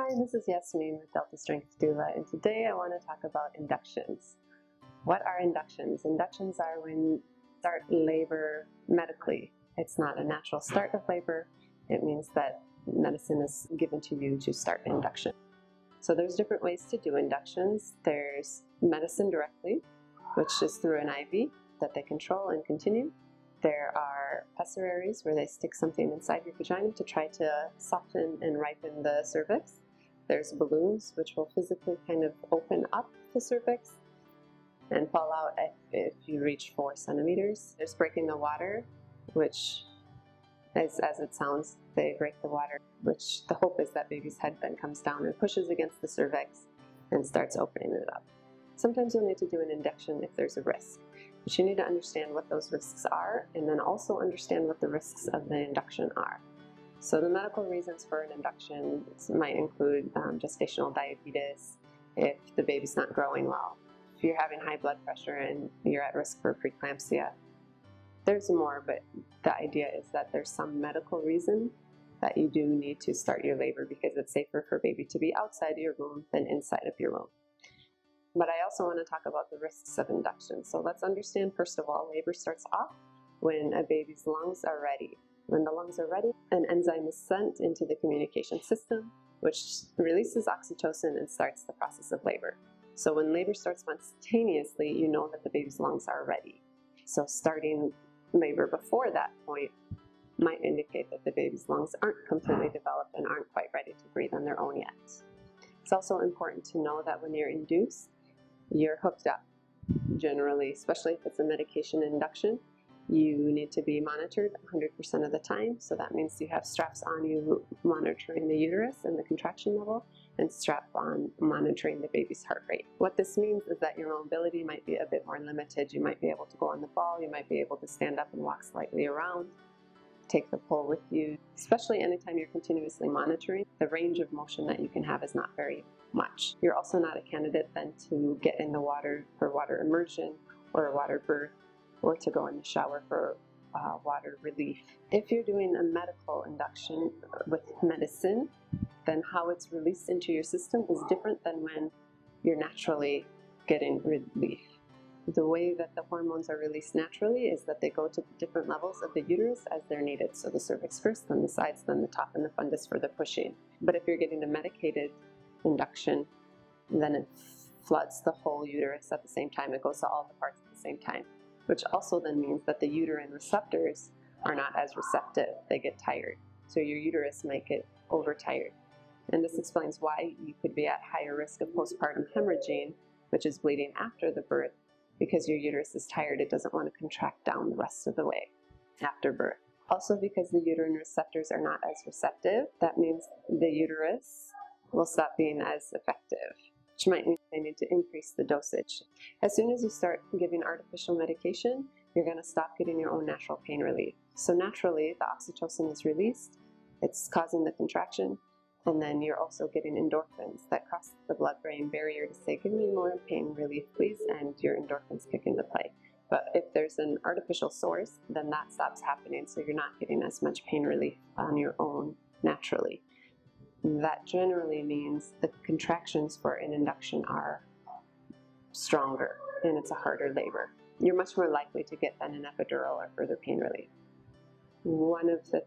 Hi, this is Yasmin with Delta Strength Doula, and today I want to talk about inductions. What are inductions? Inductions are when you start labor medically. It's not a natural start of labor. It means that medicine is given to you to start induction. So there's different ways to do inductions. There's medicine directly, which is through an IV that they control and continue. There are pessararies where they stick something inside your vagina to try to soften and ripen the cervix. There's balloons, which will physically kind of open up the cervix and fall out if you reach 4 centimeters. There's breaking the water, which as it sounds, they break the water, which the hope is that baby's head then comes down and pushes against the cervix and starts opening it up. Sometimes you'll need to do an induction if there's a risk, but you need to understand what those risks are and then also understand what the risks of the induction are. So the medical reasons for an induction might include gestational diabetes, if the baby's not growing well, if you're having high blood pressure and you're at risk for preeclampsia. There's more, but the idea is that there's some medical reason that you do need to start your labor because it's safer for baby to be outside of your womb than inside of your womb. But I also want to talk about the risks of induction. So let's understand, first of all, labor starts off when a baby's lungs are ready. When the lungs are ready, an enzyme is sent into the communication system, which releases oxytocin and starts the process of labor. So when labor starts spontaneously, you know that the baby's lungs are ready. So starting labor before that point might indicate that the baby's lungs aren't completely developed and aren't quite ready to breathe on their own yet. It's also important to know that when you're induced, you're hooked up. Generally, especially if it's a medication induction, you need to be monitored 100% of the time. So that means you have straps on you monitoring the uterus and the contraction level, and strap on monitoring the baby's heart rate. What this means is that your mobility might be a bit more limited. You might be able to go on the ball, you might be able to stand up and walk slightly around, take the pole with you. Especially anytime you're continuously monitoring, the range of motion that you can have is not very much. You're also not a candidate then to get in the water for water immersion or a water birth, or to go in the shower for water relief. If you're doing a medical induction with medicine, then how it's released into your system is different than when you're naturally getting relief. The way that the hormones are released naturally is that they go to the different levels of the uterus as they're needed. So the cervix first, then the sides, then the top, and the fundus for the pushing. But if you're getting a medicated induction, then it floods the whole uterus at the same time. It goes to all the parts at the same time, which also then means that the uterine receptors are not as receptive. They get tired. So your uterus might get overtired. And this explains why you could be at higher risk of postpartum hemorrhaging, which is bleeding after the birth, because your uterus is tired. It doesn't want to contract down the rest of the way after birth. Also, because the uterine receptors are not as receptive, that means the uterus will stop being as effective, which might mean they need to increase the dosage. As soon as you start giving artificial medication, you're going to stop getting your own natural pain relief. So naturally, the oxytocin is released. It's causing the contraction. And then you're also getting endorphins that cross the blood-brain barrier to say, give me more pain relief, please, and your endorphins kick into play. But if there's an artificial source, then that stops happening, so you're not getting as much pain relief on your own naturally. That generally means the contractions for an induction are stronger, and it's a harder labor. You're much more likely to get then an epidural or further pain relief. One of the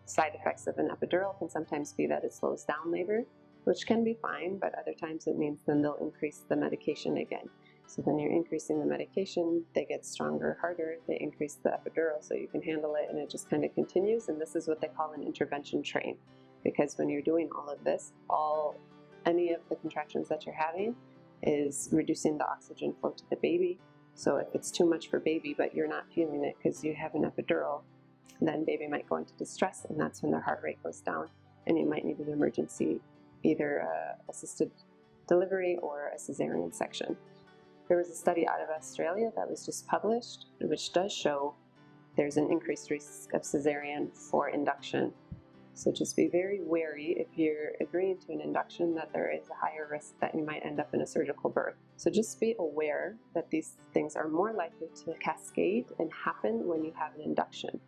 side effects of an epidural can sometimes be that it slows down labor, which can be fine, but other times it means then they'll increase the medication again. So then you're increasing the medication, they get stronger, harder, they increase the epidural so you can handle it, and it just kind of continues. And this is what they call an intervention train, because when you're doing all of this, any of the contractions that you're having is reducing the oxygen flow to the baby. So if it's too much for baby, but you're not feeling it because you have an epidural, then baby might go into distress, and that's when their heart rate goes down, and you might need an emergency, either assisted delivery or a cesarean section. There was a study out of Australia that was just published, which does show there's an increased risk of cesarean for induction. So just be very wary if you're agreeing to an induction that there is a higher risk that you might end up in a surgical birth. So just be aware that these things are more likely to cascade and happen when you have an induction.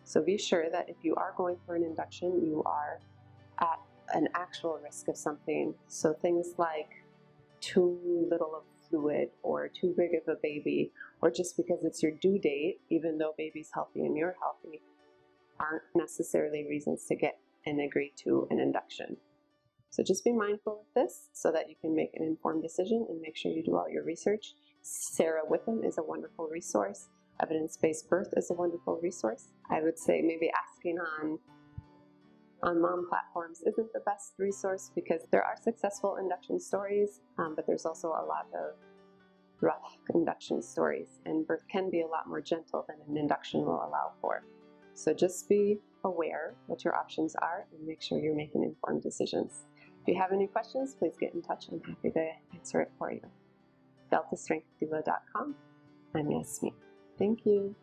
So be sure that if you are going for an induction, you are at an actual risk of something. So things like too little of fluid or too big of a baby, or just because it's your due date, even though baby's healthy and you're healthy, aren't necessarily reasons to get and agree to an induction. So just be mindful of this so that you can make an informed decision, and make sure you do all your research. Sarah Witham is a wonderful resource. Evidence-Based Birth is a wonderful resource. I would say maybe asking on mom platforms isn't the best resource, because there are successful induction stories, but there's also a lot of rough induction stories, and birth can be a lot more gentle than an induction will allow for. So just be aware what your options are and make sure you're making informed decisions. If you have any questions, please get in touch. I'm happy to answer it for you. DeltaStrengthDoula.com. I'm Yasmin. Thank you.